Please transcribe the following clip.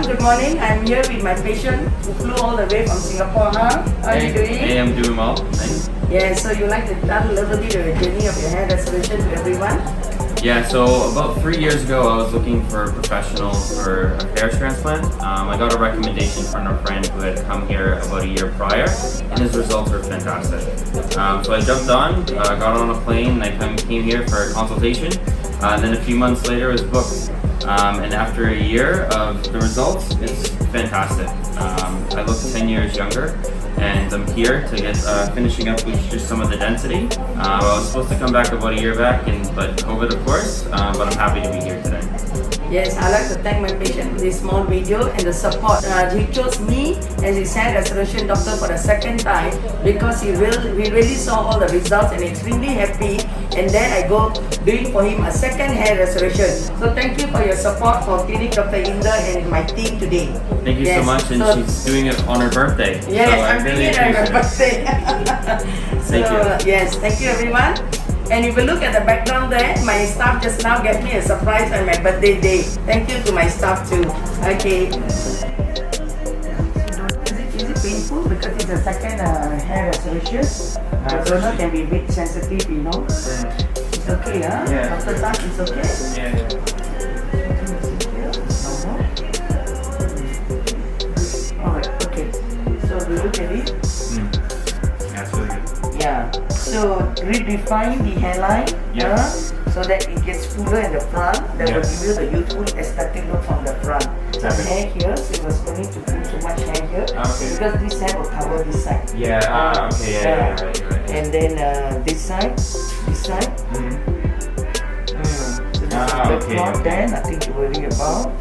good morning. I'm here with my patient who flew all the way from Singapore. How are you doing? Hey, I'm doing well. Thanks. Yeah, so you like to tell a little bit of the journey of your hair restoration to everyone? Yeah, so about 3 years ago, I was looking for a professional for a hair transplant. I got a recommendation from a friend who had come here about a year prior, and his results were fantastic. So I jumped on, got on a plane, and I came here for a consultation. And then a few months later, it was booked. And after a year of the results, it's fantastic. I look 10 years younger, and I'm here to get finishing up with just some of the density. I was supposed to come back about a year back, but COVID of course, but I'm happy to be here today. Yes, I'd like to thank my patient for this small video and the support. He chose me as his hair restoration doctor for the second time because he really saw all the results and extremely happy, and then I go doing for him a second hair restoration. So thank you for your support for Clinic Dr. Inder and my team today. Thank you so much, and she's doing it on her birthday. Yes, so I'm doing it on her birthday. Thank you. Yes, thank you everyone. And if you look at the background there, my staff just now gave me a surprise on my birthday day. Thank you to my staff too. Okay. Is it painful? Because it's a second hair restoration. The donor can be a bit sensitive, you know. It's okay, huh? Yeah. Dr. Tan, it's okay? Yeah. Alright, okay. So we look at it. Yeah, it's really good. Yeah. So redefine the hairline, so that it gets fuller in the front. That will give you the youthful aesthetic look from the front. The hair here, so you must no need to put so much hair here, because this hair will cover this side. Yeah. Okay. Yeah. Right. And then this side. So this is the front there, nothing to worry about.